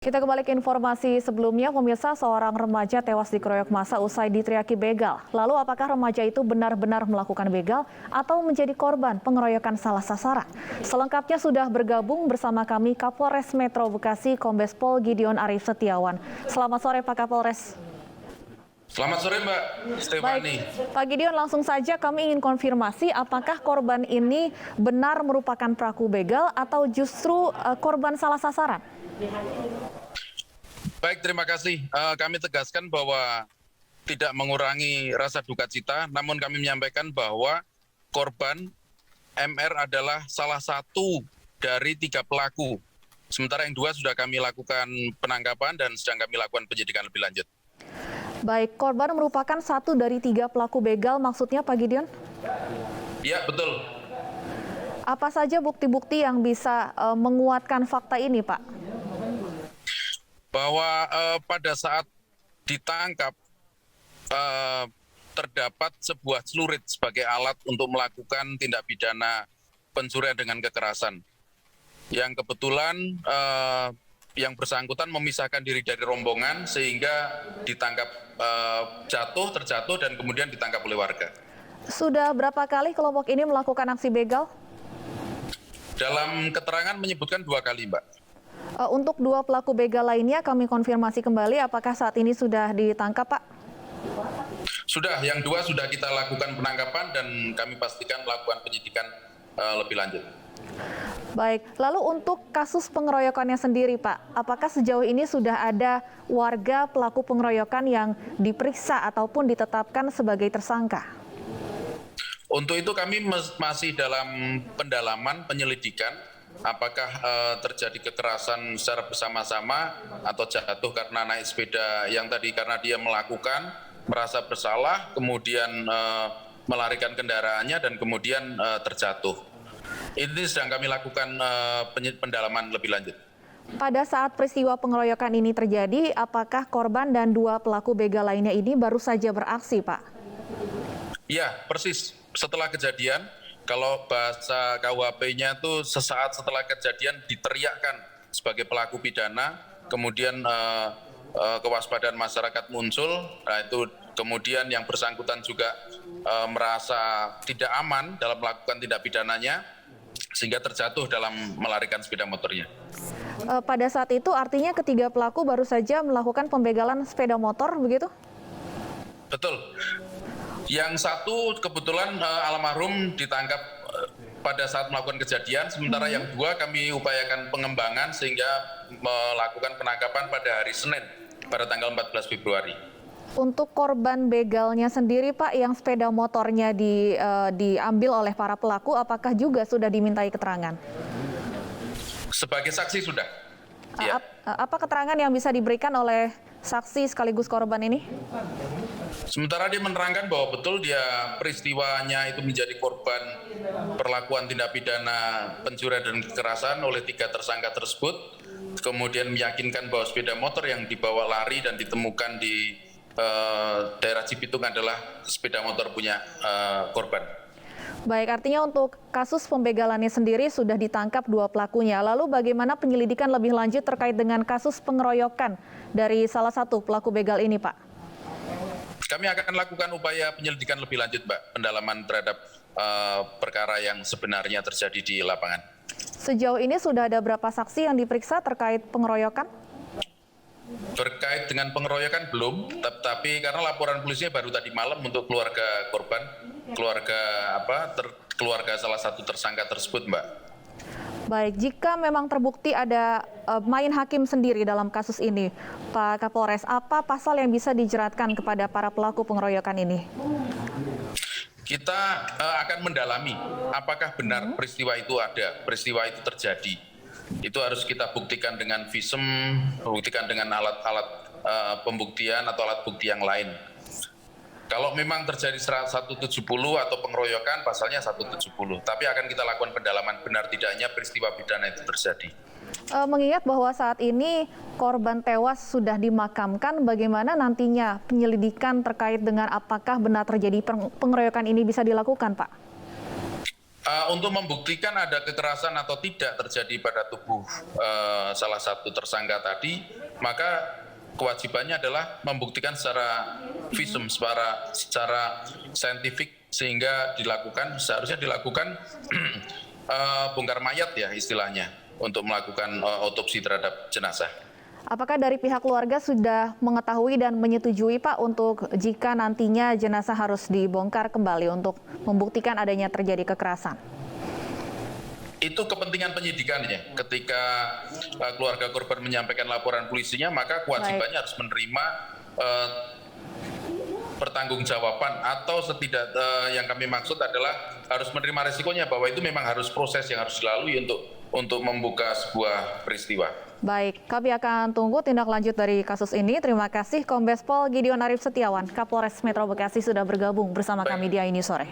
Kita kembali ke informasi sebelumnya, pemirsa, seorang remaja tewas dikeroyok massa usai diteriaki begal. Lalu apakah remaja itu benar-benar melakukan begal atau menjadi korban pengeroyokan salah sasaran? Selengkapnya sudah bergabung bersama kami Kapolres Metro Bekasi, Kombes Pol Gideon Arif Setiawan. Selamat sore Pak Kapolres. Selamat sore Mbak Stefani. Baik, Pak Gideon, langsung saja kami ingin konfirmasi apakah korban ini benar merupakan pelaku begal atau justru korban salah sasaran? Baik, terima kasih. Kami tegaskan bahwa tidak mengurangi rasa duka cita, namun kami menyampaikan bahwa korban MR adalah salah satu dari 3 pelaku. Sementara yang 2 sudah kami lakukan penangkapan dan sedang kami lakukan penyidikan lebih lanjut. Baik, korban merupakan satu dari 3 pelaku begal maksudnya Pak Gideon? Ya, betul. Apa saja bukti-bukti yang bisa menguatkan fakta ini, Pak? Bahwa pada saat ditangkap terdapat sebuah celurit sebagai alat untuk melakukan tindak pidana pencurian dengan kekerasan. Yang kebetulan yang bersangkutan memisahkan diri dari rombongan sehingga ditangkap terjatuh dan kemudian ditangkap oleh warga. Sudah berapa kali kelompok ini melakukan aksi begal? Dalam keterangan menyebutkan 2 kali, Mbak. Untuk 2 pelaku begal lainnya kami konfirmasi kembali apakah saat ini sudah ditangkap, Pak? Sudah, yang 2 sudah kita lakukan penangkapan dan kami pastikan melakukan penyidikan lebih lanjut. Baik, lalu untuk kasus pengeroyokannya sendiri, Pak, apakah sejauh ini sudah ada warga pelaku pengeroyokan yang diperiksa ataupun ditetapkan sebagai tersangka? Untuk itu kami masih dalam pendalaman penyelidikan apakah terjadi kekerasan secara bersama-sama atau jatuh karena naik sepeda yang tadi karena dia melakukan merasa bersalah kemudian melarikan kendaraannya dan kemudian terjatuh. Ini sedang kami lakukan pendalaman lebih lanjut. Pada saat peristiwa pengeroyokan ini terjadi, apakah korban dan 2 pelaku begal lainnya ini baru saja beraksi, Pak? Iya, persis. Setelah kejadian, kalau bahasa KUHP-nya itu sesaat setelah kejadian diteriakkan sebagai pelaku pidana, kemudian kewaspadaan masyarakat muncul, nah itu kemudian yang bersangkutan juga merasa tidak aman dalam melakukan tindak pidananya, sehingga terjatuh dalam melarikan sepeda motornya. Pada saat itu artinya ketiga pelaku baru saja melakukan pembegalan sepeda motor, begitu? Betul. Yang 1 kebetulan almarhum ditangkap pada saat melakukan kejadian, sementara yang 2 kami upayakan pengembangan sehingga melakukan penangkapan pada hari Senin pada tanggal 14 Februari. Untuk korban begalnya sendiri, Pak, yang sepeda motornya diambil oleh para pelaku, apakah juga sudah dimintai keterangan? Sebagai saksi sudah. Ya. Apa keterangan yang bisa diberikan oleh saksi sekaligus korban ini? Sementara dia menerangkan bahwa betul dia peristiwanya itu menjadi korban perlakuan tindak pidana pencurian dan kekerasan oleh 3 tersangka tersebut, kemudian meyakinkan bahwa sepeda motor yang dibawa lari dan ditemukan di daerah Cibitung adalah sepeda motor punya korban. Baik, artinya untuk kasus pembegalannya sendiri sudah ditangkap 2 pelakunya. Lalu bagaimana penyelidikan lebih lanjut terkait dengan kasus pengeroyokan dari salah satu pelaku begal ini, Pak? Kami akan lakukan upaya penyelidikan lebih lanjut, Mbak, pendalaman terhadap perkara yang sebenarnya terjadi di lapangan. Sejauh ini sudah ada berapa saksi yang diperiksa terkait pengeroyokan? Terkait dengan pengeroyokan belum, tapi karena laporan polisinya baru tadi malam untuk keluarga korban, keluarga salah satu tersangka tersebut, Mbak. Baik, jika memang terbukti ada main hakim sendiri dalam kasus ini, Pak Kapolres, apa pasal yang bisa dijeratkan kepada para pelaku pengeroyokan ini? Kita akan mendalami apakah benar peristiwa itu ada, peristiwa itu terjadi. Itu harus kita buktikan dengan visum, buktikan dengan alat-alat pembuktian atau alat bukti yang lain. Kalau memang terjadi 170 atau pengeroyokan, pasalnya 170. Tapi akan kita lakukan pendalaman benar tidaknya peristiwa pidana itu terjadi. Mengingat bahwa saat ini korban tewas sudah dimakamkan, bagaimana nantinya penyelidikan terkait dengan apakah benar terjadi pengeroyokan ini bisa dilakukan, Pak? Untuk membuktikan ada kekerasan atau tidak terjadi pada tubuh salah satu tersangka tadi, maka kewajibannya adalah membuktikan secara visum, secara saintifik, sehingga seharusnya dilakukan bongkar mayat ya istilahnya, untuk melakukan otopsi terhadap jenazah. Apakah dari pihak keluarga sudah mengetahui dan menyetujui Pak untuk jika nantinya jenazah harus dibongkar kembali untuk membuktikan adanya terjadi kekerasan? Itu kepentingan penyidikannya. Ketika keluarga korban menyampaikan laporan polisinya, maka kewajibannya harus menerima pertanggungjawaban, atau yang kami maksud adalah harus menerima resikonya, bahwa itu memang harus proses yang harus dilalui untuk membuka sebuah peristiwa. Baik, kami akan tunggu tindak lanjut dari kasus ini. Terima kasih Kombes Pol Gideon Arif Setiawan, Kapolres Metro Bekasi sudah bergabung bersama kami di iNews Sore.